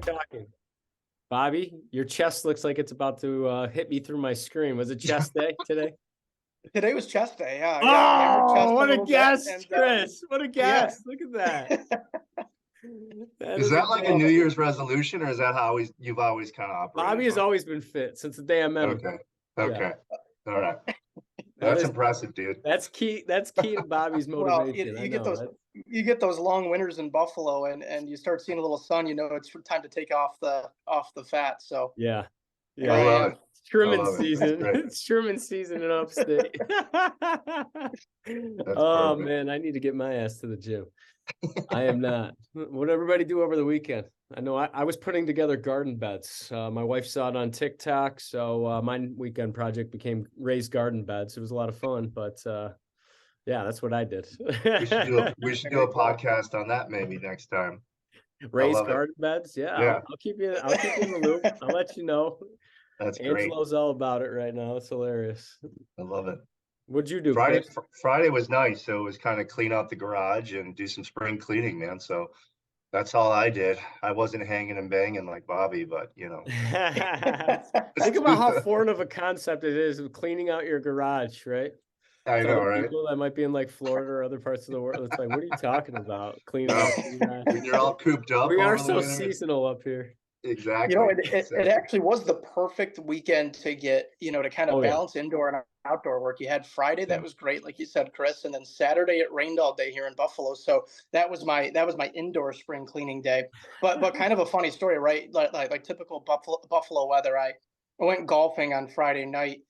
Talking. Bobby, your chest looks like it's about to hit me through my screen. Was it chest day today? Today was chest day. Yeah. Oh, what a guess, Chris. What a guess. Yeah. Look at that. Is that like a New Year's resolution, or is that how you've always kind of operated? Bobby has always been fit since the day I met him. Okay. All right. That's impressive, dude. That's key. That's key to Bobby's motivation. Well, you get those long winters in Buffalo, and you start seeing a little sun. You know, it's time to take off the fat. So yeah. I love it. It's trimming season. It's trimming season in upstate. Oh man, I need to get my ass to the gym. I am not. What did everybody do over the weekend? I know I was putting together garden beds. My wife saw it on TikTok, so my weekend project became raised garden beds. It was a lot of fun, but yeah, that's what I did. we should do a podcast on that maybe next time. Raised garden beds, yeah. I'll keep you in the loop. I'll let you know. That's great. Angelo's all about it right now. It's hilarious. I love it. What'd you do? Friday was nice, so it was kind of clean out the garage and do some spring cleaning, man. So that's all I did. I wasn't hanging and banging like Bobby, but you know. Think about how foreign of a concept it is of cleaning out your garage, right? I know, right? People that might be in like Florida or other parts of the world, it's like, what are you talking about? Cleaning out your garage. When you're all cooped up. We are so seasonal up here. Exactly. You know, it actually was the perfect weekend to get, to kind of balance indoor and outdoor work. You had Friday, that was great, like you said, Chris, and then Saturday it rained all day here in Buffalo. So that was my indoor spring cleaning day. But kind of a funny story, right? Like typical Buffalo weather. I went golfing on Friday night,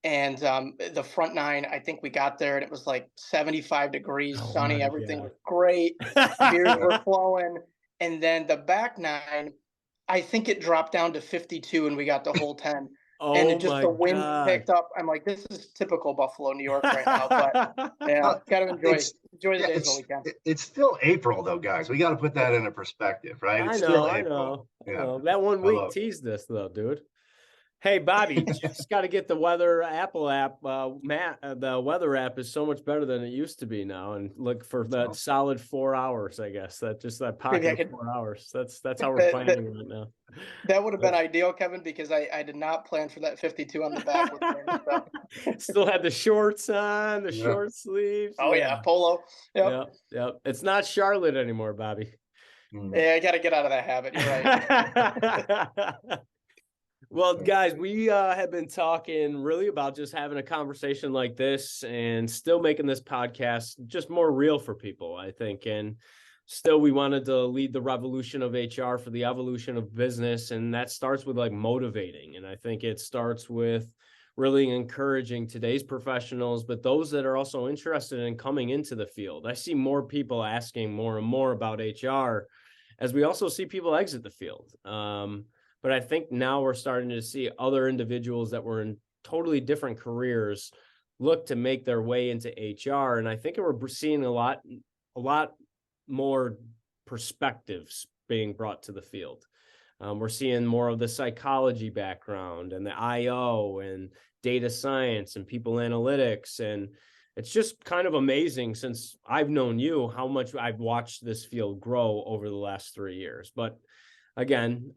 and the front nine, I think we got there and it was like 75 degrees, sunny, everything was great. Beers were flowing. And then the back nine, I think it dropped down to 52 and we got the whole 10. And it just the wind picked up. I'm like, this is typical Buffalo, New York right now. But yeah, got to enjoy the days of the weekend. It's still April though, guys. We got to put that into perspective, right? I know. That 1 week teased this though, dude. Hey, Bobby, just got to get the weather Apple app. The weather app is so much better than it used to be now. And look for that solid 4 hours, I guess. That pocket of 4 hours. That's how we're planning right now. That would have been ideal, Kevin, because I did not plan for that 52 on the back. With me, Still had the shorts on, the short sleeves. Oh, yeah, polo. Yep. It's not Charlotte anymore, Bobby. Yeah, I got to get out of that habit. You're right. Well, guys, we have been talking really about just having a conversation like this and still making this podcast just more real for people, I think. And still, we wanted to lead the revolution of HR for the evolution of business. And that starts with like motivating. And I think it starts with really encouraging today's professionals, but those that are also interested in coming into the field. I see more people asking more and more about HR as we also see people exit the field. But I think now we're starting to see other individuals that were in totally different careers look to make their way into HR. And I think we're seeing a lot more perspectives being brought to the field. We're seeing more of the psychology background and the IO and data science and people analytics. And it's just kind of amazing since I've known you, how much I've watched this field grow over the last 3 years. But again,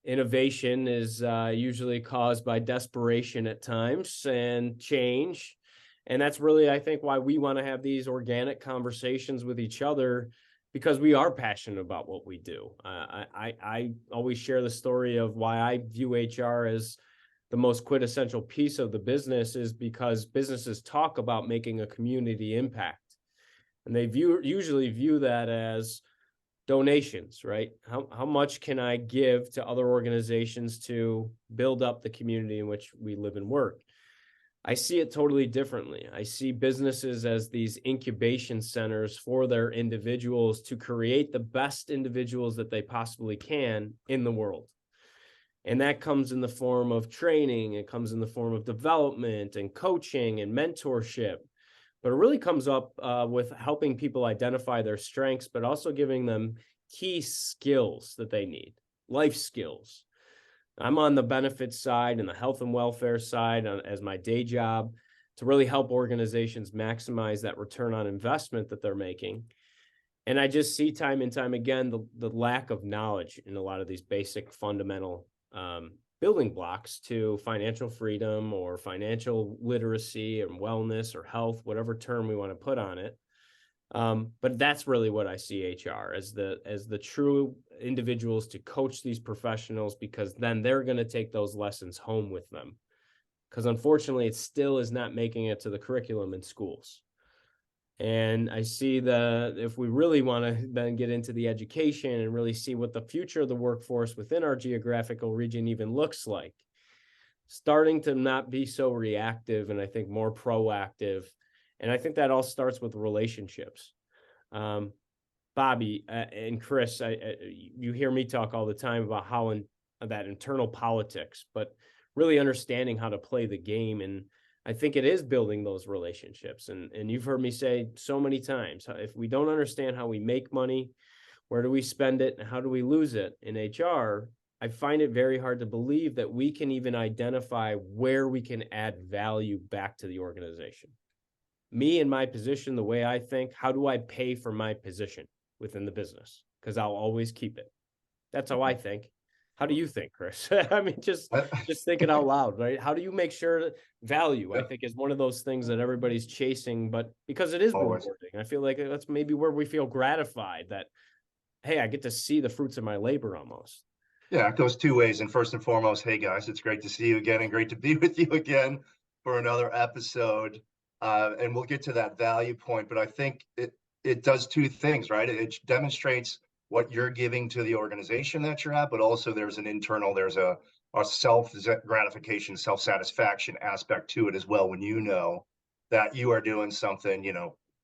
innovation is usually caused by desperation at times and change. And that's really, I think, why we want to have these organic conversations with each other, because we are passionate about what we do. I always share the story of why I view HR as the most quintessential piece of the business is because businesses talk about making a community impact. And they usually view that as donations, right? How much can I give to other organizations to build up the community in which we live and work? I see it totally differently. I see businesses as these incubation centers for their individuals to create the best individuals that they possibly can in the world. And that comes in the form of training. It comes in the form of development and coaching and mentorship. But it really comes up with helping people identify their strengths, but also giving them key skills that they need, life skills. I'm on the benefits side and the health and welfare side as my day job to really help organizations maximize that return on investment that they're making. And I just see time and time again the lack of knowledge in a lot of these basic fundamental building blocks to financial freedom or financial literacy and wellness or health, whatever term we want to put on it. But that's really what I see HR as the true individuals to coach these professionals, because then they're going to take those lessons home with them. Because unfortunately, it still is not making it to the curriculum in schools. And I see if we really want to then get into the education and really see what the future of the workforce within our geographical region even looks like, starting to not be so reactive and I think more proactive. And I think that all starts with relationships. Bobby and Chris, you hear me talk all the time about how that internal politics, but really understanding how to play the game. And I think it is building those relationships. And you've heard me say so many times, if we don't understand how we make money, where do we spend it, and how do we lose it in HR, I find it very hard to believe that we can even identify where we can add value back to the organization. Me in my position, the way I think, how do I pay for my position within the business? Because I'll always keep it. That's how I think. How do you think, Chris? I mean, just thinking out loud, right? How do you make sure that value, I think, is one of those things that everybody's chasing, but because it is rewarding, I feel like that's maybe where we feel gratified that, hey, I get to see the fruits of my labor almost. Yeah, it goes two ways. And first and foremost, hey guys, it's great to see you again and great to be with you again for another episode. And we'll get to that value point, but I think it does two things, right? It demonstrates what you're giving to the organization that you're at, but also there's a self-gratification, self-satisfaction aspect to it as well, when you know that you are doing something,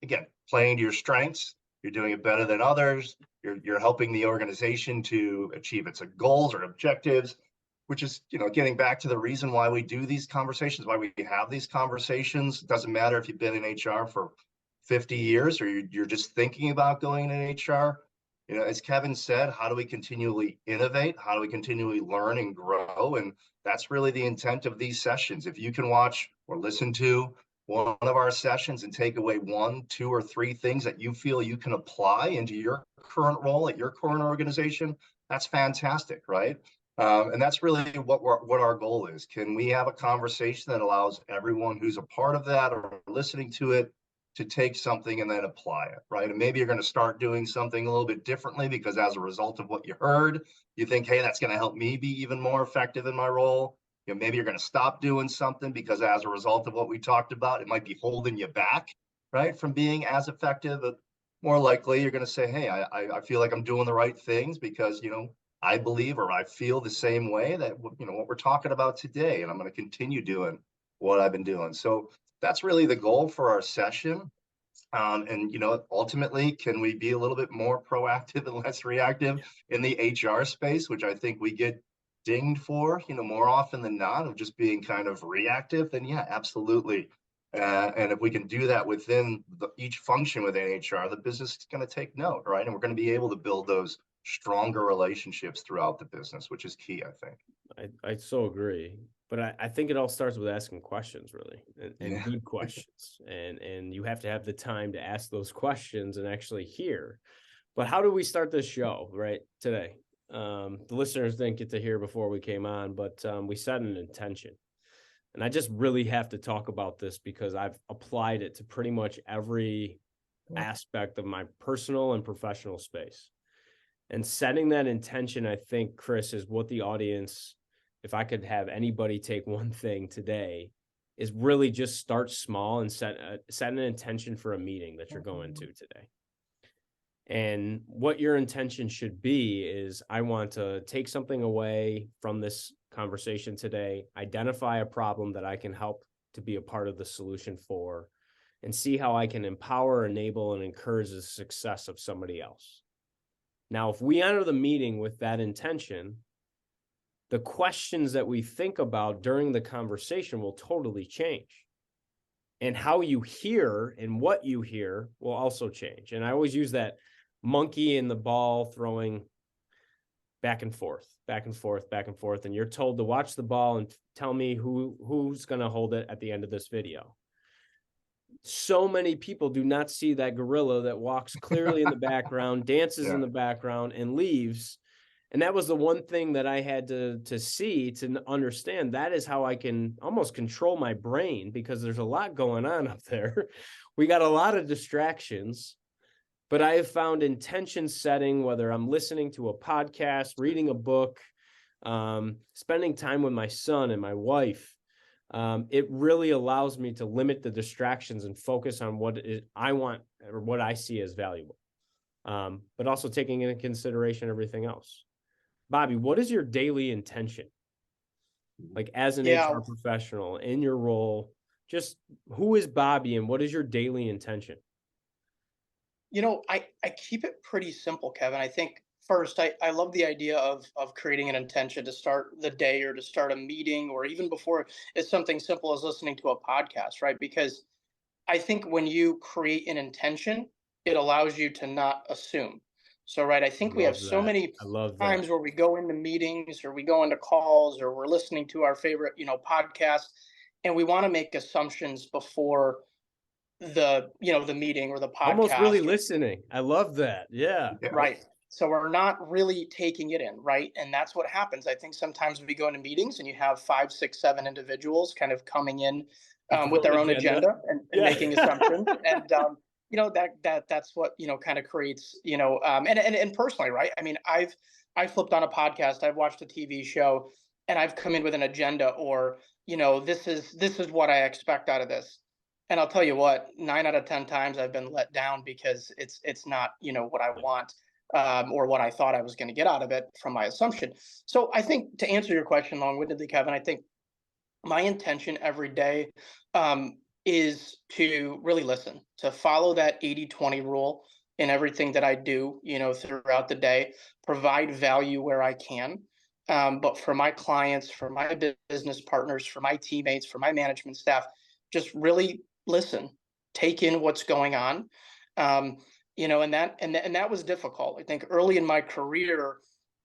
again, playing to your strengths, you're doing it better than others, you're helping the organization to achieve its goals or objectives, which is, getting back to the reason why we do these conversations, why we have these conversations. It doesn't matter if you've been in HR for 50 years or you're just thinking about going into HR. As Kevin said, how do we continually innovate? How do we continually learn and grow? And that's really the intent of these sessions. If you can watch or listen to one of our sessions and take away 1, 2, or 3 things that you feel you can apply into your current role at your current organization, that's fantastic, right? And that's really what our goal is. Can we have a conversation that allows everyone who's a part of that or listening to it to take something and then apply it, right? And maybe you're going to start doing something a little bit differently because as a result of what you heard, you think, hey, that's going to help me be even more effective in my role. Maybe you're going to stop doing something because as a result of what we talked about, it might be holding you back, right, from being as effective. But more likely, you're going to say, hey, I feel like I'm doing the right things because, I believe or I feel the same way that, what we're talking about today, and I'm going to continue doing what I've been doing. So that's really the goal for our session. And, ultimately, can we be a little bit more proactive and less reactive in the HR space, which I think we get dinged for, more often than not, of just being kind of reactive? Then yeah, absolutely. And if we can do that within each function within HR, the business is going to take note, right? And we're going to be able to build those stronger relationships throughout the business, which is key, I think. I so agree. But I think it all starts with asking questions, really, and good questions. And you have to have the time to ask those questions and actually hear. But how do we start this show, right, today? The listeners didn't get to hear before we came on, but we set an intention. And I just really have to talk about this because I've applied it to pretty much every aspect of my personal and professional space. And setting that intention, I think, Chris, is what the audience, if I could have anybody take one thing today, is really just start small and set an intention for a meeting that you're going to today. And what your intention should be is, I want to take something away from this conversation today, identify a problem that I can help to be a part of the solution for, and see how I can empower, enable, and encourage the success of somebody else. Now, if we enter the meeting with that intention, the questions that we think about during the conversation will totally change. And how you hear and what you hear will also change. And I always use that monkey in the ball throwing back and forth, back and forth, back and forth. And you're told to watch the ball and tell me who's going to hold it at the end of this video. So many people do not see that gorilla that walks clearly in the background, dances in the background, and leaves. And that was the one thing that I had to see, to understand. That is how I can almost control my brain, because there's a lot going on up there. We got a lot of distractions. But I have found intention setting, whether I'm listening to a podcast, reading a book, spending time with my son and my wife, it really allows me to limit the distractions and focus on what I want or what I see as valuable, but also taking into consideration everything else. Bobby, what is your daily intention? Like as an HR professional in your role, just who is Bobby and what is your daily intention? I keep it pretty simple, Kevin. I think first, I love the idea of creating an intention to start the day or to start a meeting, or even before it's something simple as listening to a podcast, right? Because I think when you create an intention, it allows you to not assume. So, right, I think we have so many times where we go into meetings or we go into calls or we're listening to our favorite, podcast, and we want to make assumptions before the meeting or the podcast. Almost really listening. I love that. Yeah. Right. So we're not really taking it in, right? And that's what happens. I think sometimes we go into meetings and you have 5, 6, 7 individuals kind of coming in with their own agenda and making assumptions. And that's what kind of creates and personally, right? I mean, I flipped on a podcast, I've watched a TV show, and I've come in with an agenda, or this is what I expect out of this. And I'll tell you what, 9 out of 10 times I've been let down because it's not, what I want or what I thought I was going to get out of it from my assumption. So I think, to answer your question long-windedly, Kevin, I think my intention every day is to really listen, to follow that 80-20 rule in everything that I do, throughout the day, provide value where I can. But for my clients, for my business partners, for my teammates, for my management staff, just really listen, take in what's going on. And that was difficult. I think early in my career,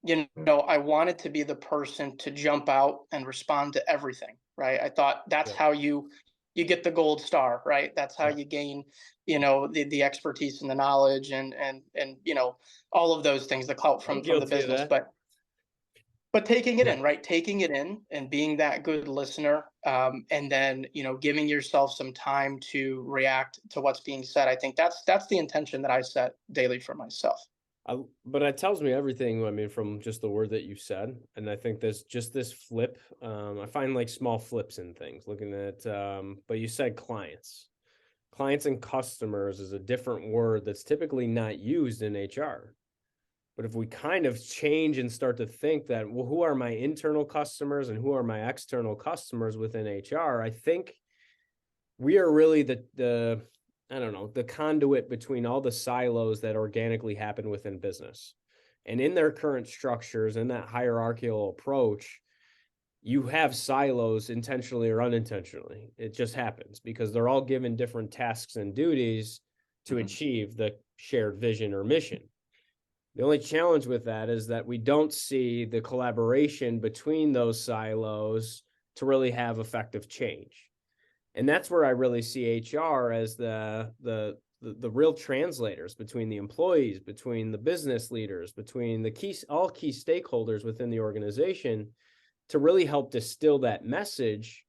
I wanted to be the person to jump out and respond to everything, right? I thought that's how you get the gold star, right? That's how you gain, the expertise and the knowledge and all of those things, the clout from the business. But taking it in, right? Taking it in and being that good listener, and then, giving yourself some time to react to what's being said. I think that's the intention that I set daily for myself. But it tells me everything, I mean, from just the word that you said. And I think there's just this flip. I find like small flips in things, looking at, but you said clients and customers is a different word that's typically not used in HR. But if we kind of change and start to think that, well, who are my internal customers and who are my external customers within HR, I think we are really the conduit between all the silos that organically happen within business. And in their current structures, in that hierarchical approach, you have silos intentionally or unintentionally. It just happens because they're all given different tasks and duties to achieve the shared vision or mission. The only challenge with that is that we don't see the collaboration between those silos to really have effective change. And that's where I really see HR as the real translators between the employees, between the business leaders, between all key stakeholders within the organization to really help distill that message.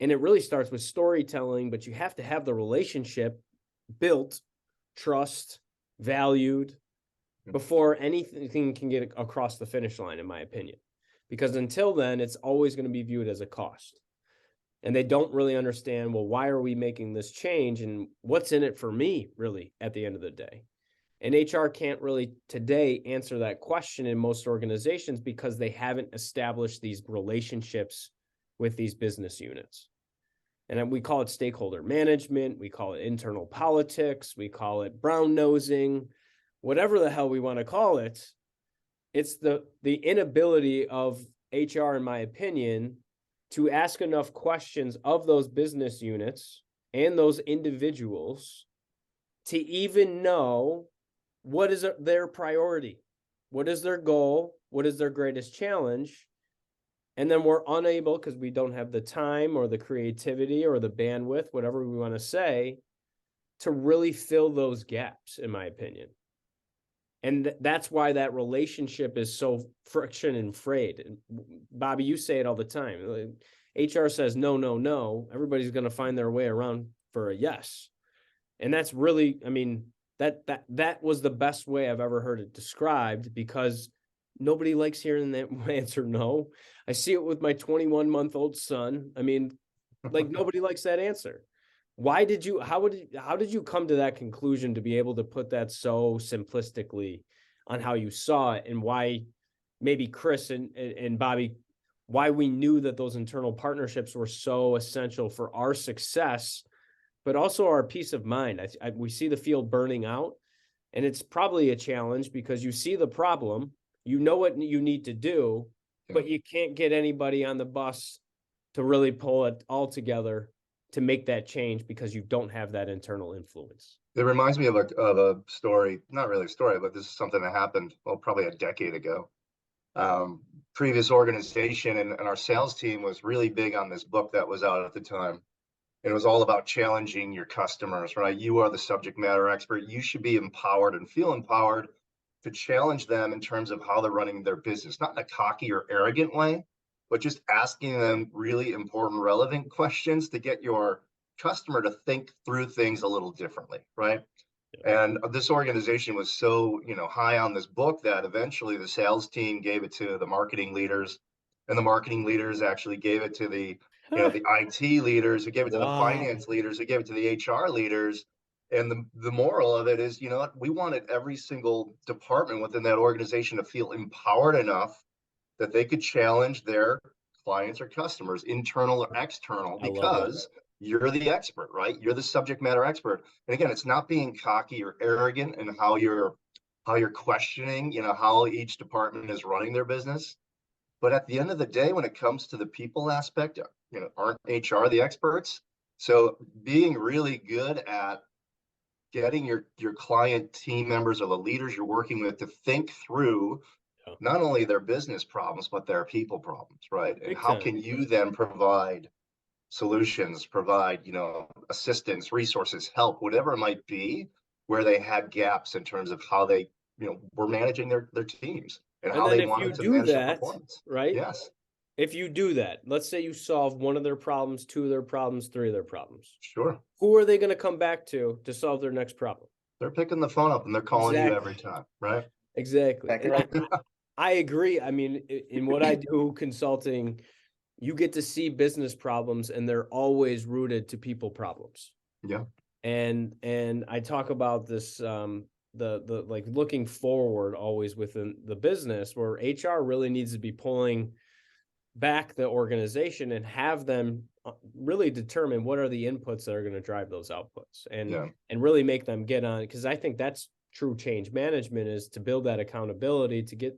And it really starts with storytelling, but you have to have the relationship built, trust, valued, before anything can get across the finish line, in my opinion. Because until then, it's always going to be viewed as a cost. And they don't really understand, well, why are we making this change and what's in it for me, really, at the end of the day? And HR can't really today answer that question in most organizations because they haven't established these relationships with these business units. And we call it stakeholder management. We call it internal politics. We call it brown nosing. Whatever the hell we want to call it, it's the inability of HR, in my opinion, to ask enough questions of those business units and those individuals to even know what is their priority. what is their goal? What is their greatest challenge? And then we're unable, because we don't have the time or the creativity or the bandwidth, whatever we want to say, to really fill those gaps, in my opinion. And that's why that relationship is so friction and frayed. And Bobby, you say it all the time. HR says no, no, no. Everybody's going to find their way around for a yes. And that's really, I mean, that was the best way I've ever heard it described, because nobody likes hearing that answer no. I see it with my 21-month-old son. I mean, like, nobody likes that answer. How did you come to that conclusion to be able to put that so simplistically on how you saw it, and why maybe Chris and Bobby, why we knew that those internal partnerships were so essential for our success, but also our peace of mind? We see the field burning out, and it's probably a challenge because you see the problem, you know what you need to do, but you can't get anybody on the bus to really pull it all together to make that change because you don't have that internal influence. It reminds me of a story, not really a story, but this is something that happened, well, probably a decade ago. Previous organization and our sales team was really big on this book that was out at the time. And it was all about challenging your customers, right? You are the subject matter expert. You should be empowered and feel empowered to challenge them in terms of how they're running their business, not in a cocky or arrogant way, but just asking them really important, relevant questions to get your customer to think through things a little differently, right? Yeah. And this organization was so, high on this book that eventually the sales team gave it to the marketing leaders, and the marketing leaders actually gave it to the IT leaders, who gave it to the finance leaders, who gave it to the HR leaders. And the moral of it is, we wanted every single department within that organization to feel empowered enough that they could challenge their clients or customers, internal or external, because you're the expert, right? You're the subject matter expert. And again, it's not being cocky or arrogant in how you're questioning, how each department is running their business. But at the end of the day, when it comes to the people aspect, aren't HR the experts? So being really good at getting your client team members or the leaders you're working with to think through not only their business problems, but their people problems, right? And how can you then provide solutions, provide, assistance, resources, help, whatever it might be, where they had gaps in terms of how they, were managing their teams and how they wanted to manage their performance. Right? Yes. If you do that, let's say you solve one of their problems, two of their problems, three of their problems. Sure. Who are they going to come back to solve their next problem? They're picking the phone up and they're calling you every time, right? Exactly. I agree. I mean, in what I do consulting, you get to see business problems and they're always rooted to people problems. Yeah. And I talk about this, the like looking forward always within the business, where HR really needs to be pulling back the organization and have them really determine what are the inputs that are going to drive those outputs, and really make them get on. Because I think that's true change management, is to build that accountability to get,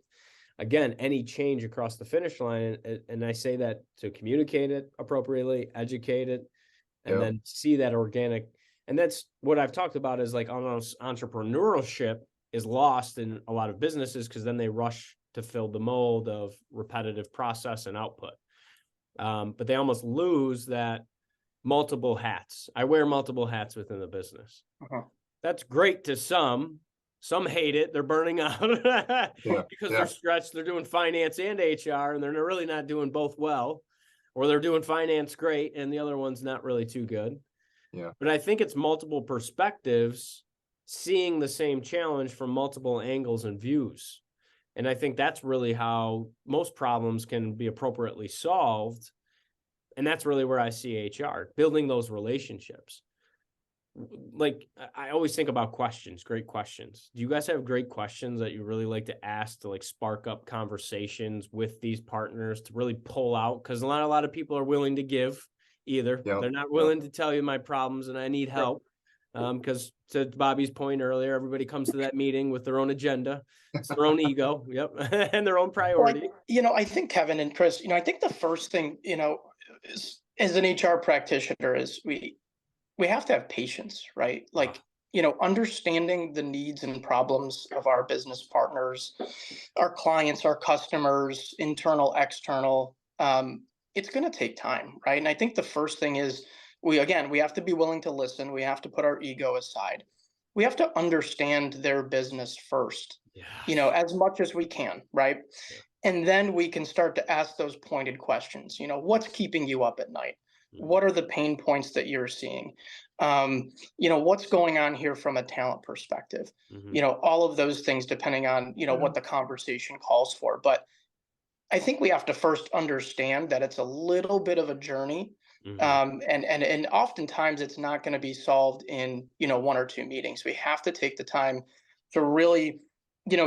again, any change across the finish line. And I say that to communicate it appropriately, educate it, and then see that organic. And that's what I've talked about, is like almost entrepreneurship is lost in a lot of businesses, because then they rush to fill the mold of repetitive process and output. But they almost lose that multiple hats. I wear multiple hats within the business. That's great to some. Some hate it. They're burning out because they're stretched. They're doing finance and HR, and they're really not doing both well, or they're doing finance great and the other one's not really too good. Yeah. But I think it's multiple perspectives, seeing the same challenge from multiple angles and views. And I think that's really how most problems can be appropriately solved. And that's really where I see HR, building those relationships. Like, I always think about questions, great questions. Do you guys have great questions that you really like to ask to like spark up conversations with these partners to really pull out? Because not a lot of people are willing to give either. They're not willing to tell you my problems and I need help. Because to Bobby's point earlier, everybody comes to that meeting with their own agenda, it's their own ego, and their own priority. Well, I think Kevin and Chris, I think the first thing, as an HR practitioner, is we have to have patience, right? Like, understanding the needs and problems of our business partners, our clients, our customers, internal, external, it's going to take time, right? And I think the first thing is we have to be willing to listen. We have to put our ego aside. We have to understand their business first, as much as we can, right? Yeah. And then we can start to ask those pointed questions. What's keeping you up at night? What are the pain points that you're seeing? What's going on here from a talent perspective? All of those things, depending on, what the conversation calls for. But I think we have to first understand that it's a little bit of a journey. And oftentimes it's not going to be solved in, 1 or 2 meetings. We have to take the time to really,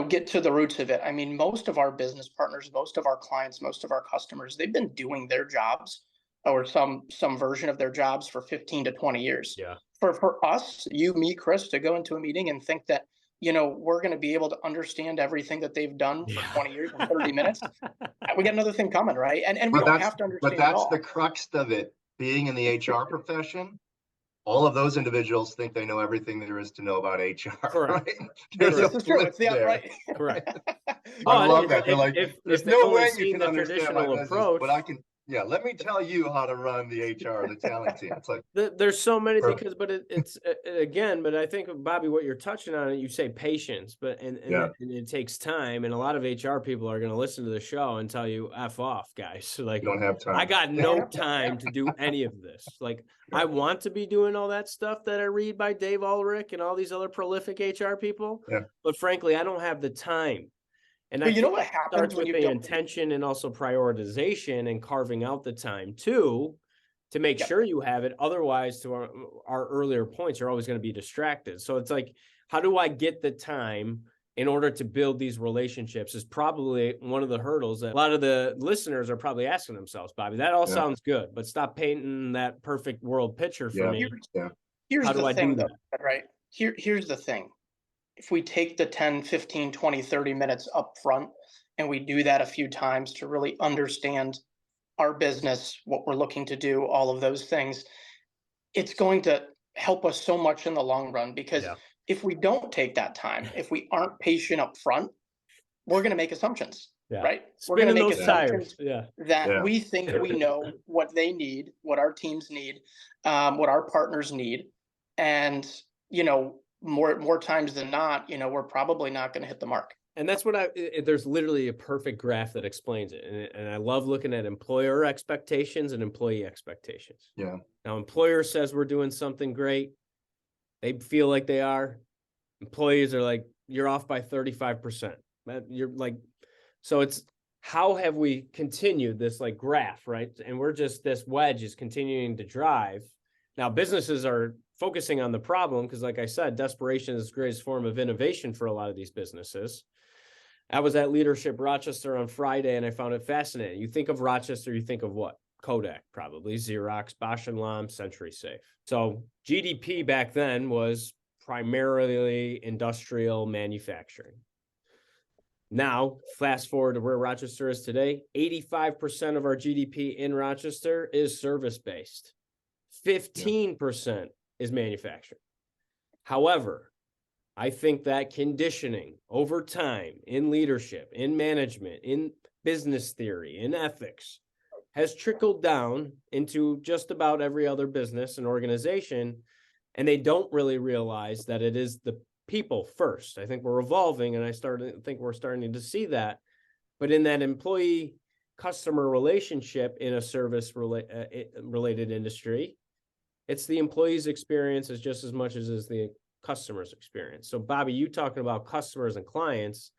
get to the roots of it. I mean, most of our business partners, most of our clients, most of our customers, they've been doing their jobs or some version of their jobs for 15 to 20 years. Yeah. For us, you, me, Chris, to go into a meeting and think that, we're going to be able to understand everything that they've done for 20 years in 30 minutes. We got another thing coming, right? And we don't have to understand But that's it all. the crux of it. Being in the HR profession, all of those individuals think they know everything there is to know about HR. Correct. Right? This is true. It's the right. Correct. I love that. They're like, if there's no way you seen can the understand my traditional business, approach, but I can. Yeah, let me tell you how to run the HR, the talent team. It's like there's so many perfect. because, but it's again, but I think Bobby, what you're touching on, you say patience, but and it takes time, and a lot of HR people are going to listen to the show and tell you F off, guys. So like, you don't have time. I got no time to do any of this. Like, I want to be doing all that stuff that I read by Dave Ulrich and all these other prolific HR people, but frankly, I don't have the time. And but I think what it happens starts when with you the don't intention and also prioritization and carving out the time too, to make sure you have it. Otherwise, to our earlier points, you're always going to be distracted. So it's like, how do I get the time in order to build these relationships is probably one of the hurdles that a lot of the listeners are probably asking themselves, Bobby. That all sounds good, but stop painting that perfect world picture for me. Here's how do I thing, do though, that? right? Here's the thing. If we take the 10, 15, 20, 30 minutes up front and we do that a few times to really understand our business, what we're looking to do, all of those things, it's going to help us so much in the long run. Because if we don't take that time, if we aren't patient up front, we're going to make assumptions, right? We're going to make assumptions that we think we know what they need, what our teams need, what our partners need. And, more times than not, we're probably not going to hit the mark. And that's what there's literally a perfect graph that explains it. And I love looking at employer expectations and employee expectations. Yeah. Now, employer says we're doing something great. They feel like they are. Employees are like, you're off by 35%. You're like, so it's how have we continued this like graph, right? And we're just, this wedge is continuing to drive. Now, businesses are focusing on the problem because, like I said, desperation is the greatest form of innovation for a lot of these businesses. I was at Leadership Rochester on Friday, and I found it fascinating. You think of Rochester, you think of what? Kodak, probably, Xerox, Bausch & Lomb, SentrySafe. So GDP back then was primarily industrial manufacturing. Now, fast forward to where Rochester is today, 85% of our GDP in Rochester is service-based. 15% is manufacturing. However, I think that conditioning over time in leadership, in management, in business theory, in ethics has trickled down into just about every other business and organization. And they don't really realize that it is the people first. I think we're evolving, and I think we're starting to see that. But in that employee customer relationship in a service related industry, it's the employee's experience as just as much as is the customer's experience. So Bobby, you talking about customers and clients,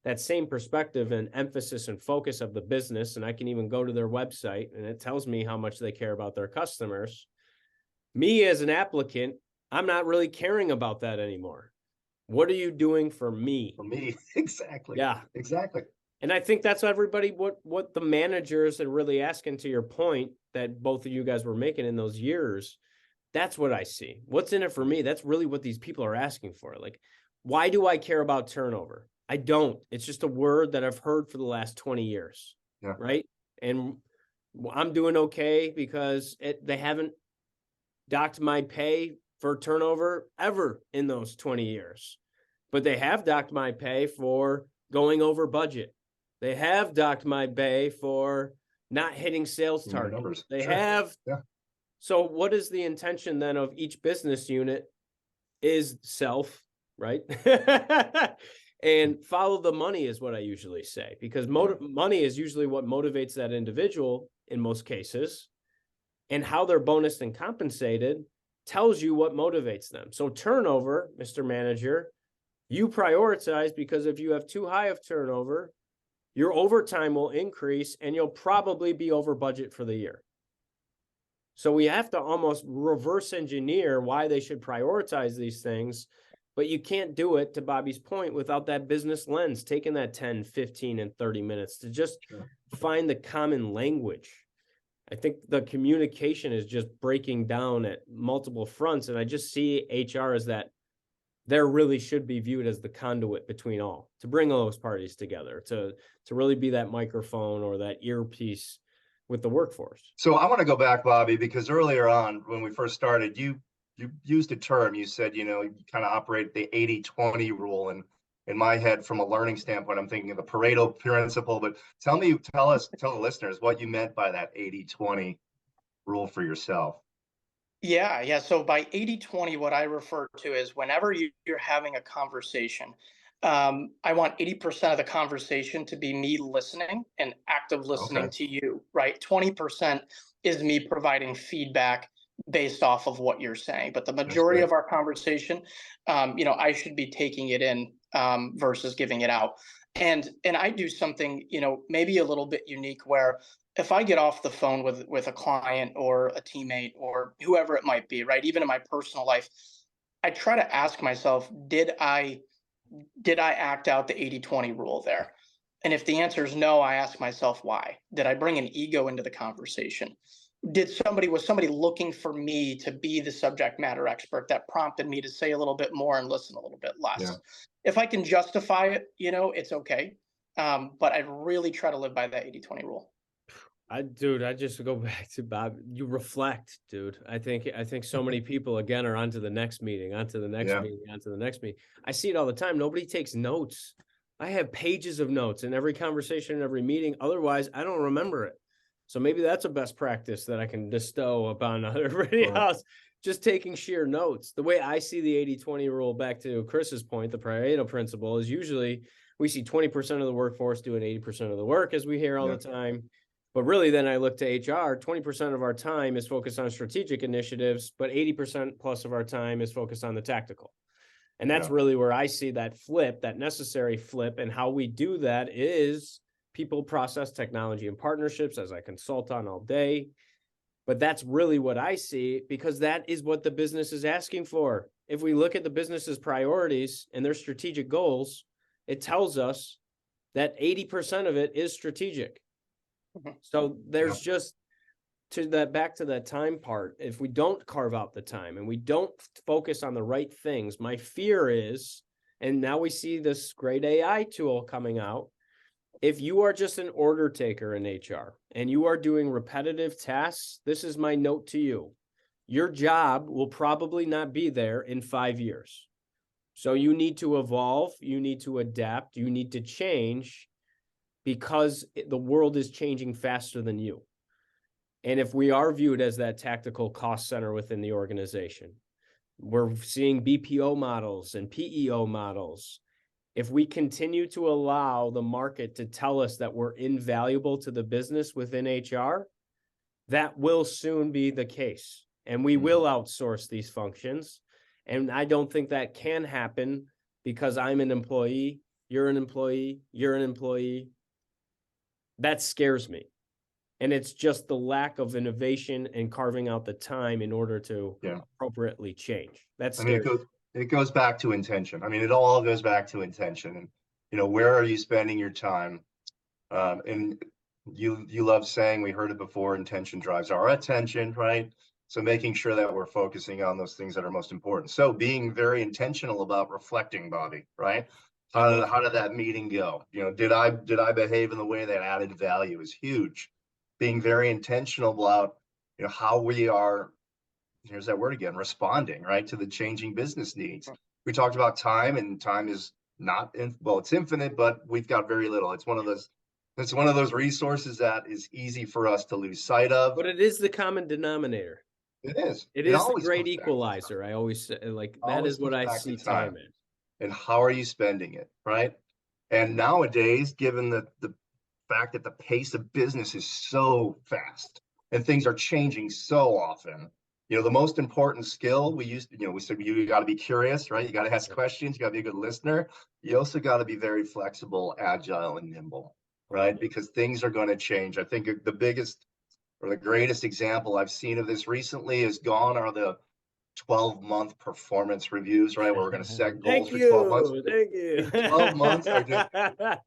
that same perspective and emphasis and focus of the business, and I can even go to their website and it tells me how much they care about their customers. Me as an applicant, I'm not really caring about that anymore. What are you doing for me? For me, exactly. Yeah, exactly. And I think that's everybody, what the managers are really asking, to your point that both of you guys were making in those years. That's what I see. What's in it for me? That's really what these people are asking for. Like, why do I care about turnover? I don't. It's just a word that I've heard for the last 20 years, right? And I'm doing okay because they haven't docked my pay for turnover ever in those 20 years. But they have docked my pay for going over budget. They have docked my pay for not hitting sales targets. They have. Yeah. So what is the intention then of each business unit is self, right? And follow the money is what I usually say, because money is usually what motivates that individual in most cases, and how they're bonused and compensated tells you what motivates them. So turnover, Mr. Manager, you prioritize, because if you have too high of turnover, your overtime will increase and you'll probably be over budget for the year. So we have to almost reverse engineer why they should prioritize these things, but you can't do it, to Bobby's point, without that business lens, taking that 10, 15, and 30 minutes to just find the common language. I think the communication is just breaking down at multiple fronts, and I just see HR as that there really should be viewed as the conduit between all, to bring all those parties together, to really be that microphone or that earpiece with the workforce. So I want to go back, Bobby, because earlier on when we first started, you used a term. You said, you kind of operate the 80-20 rule, and in my head, from a learning standpoint, I'm thinking of the Pareto principle. But tell the listeners what you meant by that 80-20 rule for yourself. Yeah. So by 80-20, what I refer to is whenever you're having a conversation, I want 80% of the conversation to be me listening and active listening to you, right? 20% is me providing feedback based off of what you're saying. But the majority of our conversation, I should be taking it in versus giving it out. And I do something, maybe a little bit unique, where if I get off the phone with a client or a teammate or whoever it might be, right? Even in my personal life, I try to ask myself, did I act out the 80-20 rule there? And if the answer is no, I ask myself, why? Did I bring an ego into the conversation? Was somebody looking for me to be the subject matter expert that prompted me to say a little bit more and listen a little bit less? Yeah. If I can justify it, it's okay. But I really try to live by that 80-20 rule. I just go back to Bob. You reflect, dude. I think so many people, again, are onto the next meeting, onto the next meeting. I see it all the time. Nobody takes notes. I have pages of notes in every conversation, in every meeting. Otherwise, I don't remember it. So maybe that's a best practice that I can bestow upon everybody else. Just taking sheer notes. The way I see the 80-20 rule, back to Chris's point, the Pareto principle, is usually we see 20% of the workforce doing 80% of the work, as we hear all the time. But really, then I look to HR, 20% of our time is focused on strategic initiatives, but 80% plus of our time is focused on the tactical. And that's really where I see that flip, that necessary flip. And how we do that is people, process, technology, and partnerships, as I consult on all day. But that's really what I see, because that is what the business is asking for. If we look at the business's priorities and their strategic goals, it tells us that 80% of it is strategic. So there's just back to that time part. If we don't carve out the time and we don't focus on the right things, my fear is, and now we see this great AI tool coming out. If you are just an order taker in HR and you are doing repetitive tasks, this is my note to you. Your job will probably not be there in 5 years. So you need to evolve, you need to adapt, you need to change, because the world is changing faster than you. And if we are viewed as that tactical cost center within the organization, we're seeing BPO models and PEO models. If we continue to allow the market to tell us that we're invaluable to the business within HR, that will soon be the case. And we will outsource these functions. And I don't think that can happen because I'm an employee, you're an employee, you're an employee. That scares me. And it's just the lack of innovation and carving out the time in order to appropriately change. That's scary. It goes back to intention. It all goes back to intention. And, where are you spending your time? And you love saying, we heard it before, intention drives our attention, right? So making sure that we're focusing on those things that are most important. So being very intentional about reflecting, Bobby, right? How did that meeting go? Did I behave in the way that added value is huge. Being very intentional about, how we are here's that word again, responding, right, to the changing business needs. We talked about time, and time is not well, it's infinite, but we've got very little. It's one of those resources that is easy for us to lose sight of. But it is the common denominator. It is. It is the always great comes back to time. equalizer. I always say, like, that Always is what comes I back to see time. time in. And how are you spending it, right? And nowadays, given the fact that the pace of business is so fast and things are changing so often, the most important skill we said you got to be curious, right? You got to ask questions. You got to be a good listener. You also got to be very flexible, agile, and nimble, right? Because things are going to change. I think the biggest or the greatest example I've seen of this recently is gone are the 12-month performance reviews, right? Where we're going to set goals for 12 months. Thank you. 12 months are just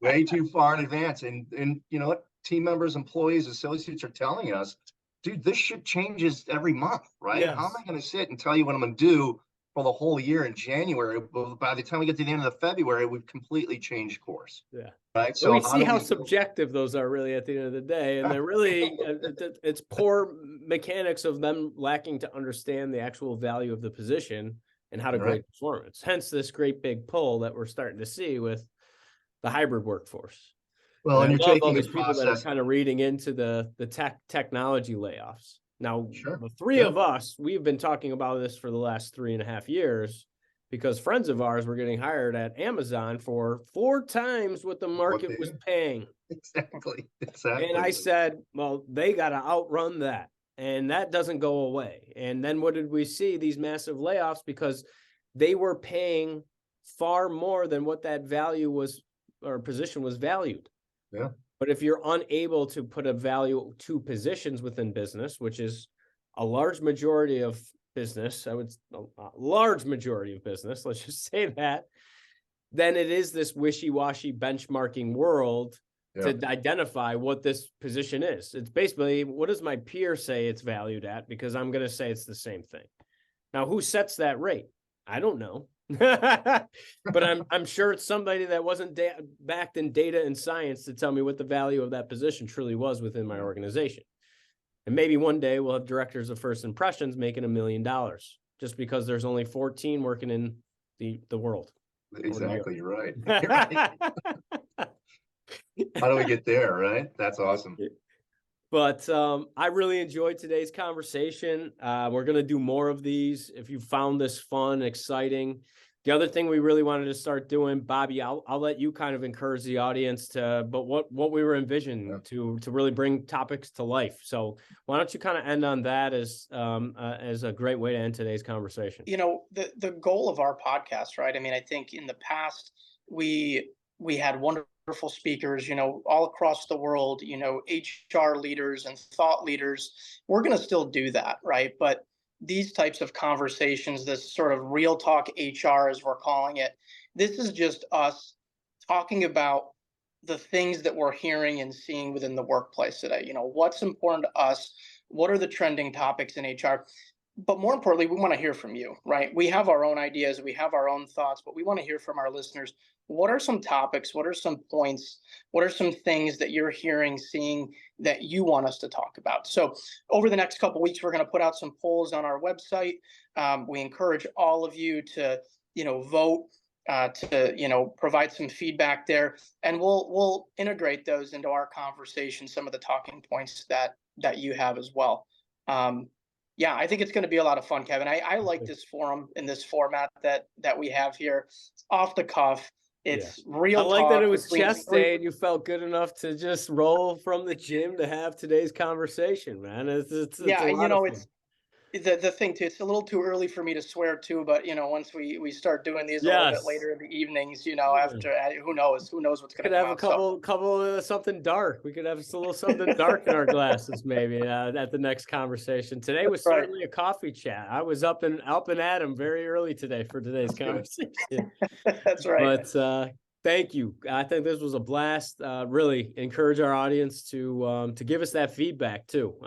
way too far in advance. And you know what? Team members, employees, associates are telling us, dude, this shit changes every month, right? Yes. How am I going to sit and tell you what I'm going to do for the whole year in January? Well, by the time we get to the end of February, we've completely changed course. Yeah. Right. So we see how subjective those are really at the end of the day. And they're really, it's poor mechanics of them lacking to understand the actual value of the position and how to grade performance. Hence this great big pull that we're starting to see with the hybrid workforce. Well, and you're taking all these people that are kind of reading into the technology layoffs. Now, the three of us, we've been talking about this for the last 3.5 years, because friends of ours were getting hired at Amazon for 4 times what the market was paying. Exactly. And I said, well, they got to outrun that. And that doesn't go away. And then what did we see? These massive layoffs, because they were paying far more than what that value was, or position was valued. Yeah. But if you're unable to put a value to positions within business, which is a large majority of business, a large majority of business, let's just say that, then it is this wishy-washy benchmarking world to identify what this position is. It's basically, what does my peer say it's valued at? Because I'm going to say it's the same thing. Now, who sets that rate? I don't know. But I'm sure it's somebody that wasn't backed in data and science to tell me what the value of that position truly was within my organization. And maybe one day we'll have directors of first impressions making $1 million just because there's only 14 working in the world. Exactly. You're right. How do we get there, right? That's awesome. But I really enjoyed today's conversation. We're going to do more of these. If you found this fun, exciting. The other thing we really wanted to start doing, Bobby, I'll let you kind of encourage the audience but what we were envisioning to really bring topics to life. So why don't you kind of end on that as a great way to end today's conversation? The goal of our podcast, right? I mean, I think in the past we had wonderful speakers, all across the world, HR leaders and thought leaders. We're going to still do that, right? But these types of conversations, this sort of real talk HR, as we're calling it, this is just us talking about the things that we're hearing and seeing within the workplace today. What's important to us? What are the trending topics in HR? But more importantly, we want to hear from you, right? We have our own ideas, we have our own thoughts, but we want to hear from our listeners. What are some topics? What are some points? What are some things that you're hearing, seeing that you want us to talk about? So over the next couple of weeks, we're going to put out some polls on our website. We encourage all of you to, vote, to, provide some feedback there, and we'll integrate those into our conversation, some of the talking points that you have as well. Yeah, I think it's going to be a lot of fun, Kevin. I like this forum in this format that we have here. It's off the cuff. It's real talk. I like that it was chest day and you felt good enough to just roll from the gym to have today's conversation, man. It's the thing too. It's a little too early for me to swear too, but once we start doing these a little bit later in the evenings, after who knows what's going to come out. Couple of something dark. We could have a little something dark in our glasses maybe at the next conversation. Today was certainly a coffee chat. I was up and at 'em very early today for today's conversation. That's right. But thank you. I think this was a blast. Really encourage our audience to give us that feedback too.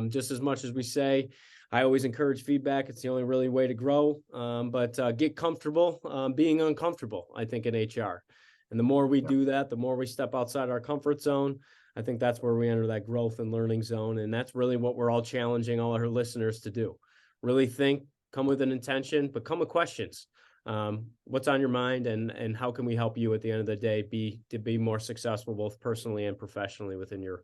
Just as much as we say, I always encourage feedback. It's the only really way to grow. But get comfortable being uncomfortable, I think, in HR. And the more we do that, the more we step outside our comfort zone. I think that's where we enter that growth and learning zone. And that's really what we're all challenging all our listeners to do. really think, come with an intention, but come with questions. What's on your mind, and how can we help you at the end of the day to be more successful, both personally and professionally within your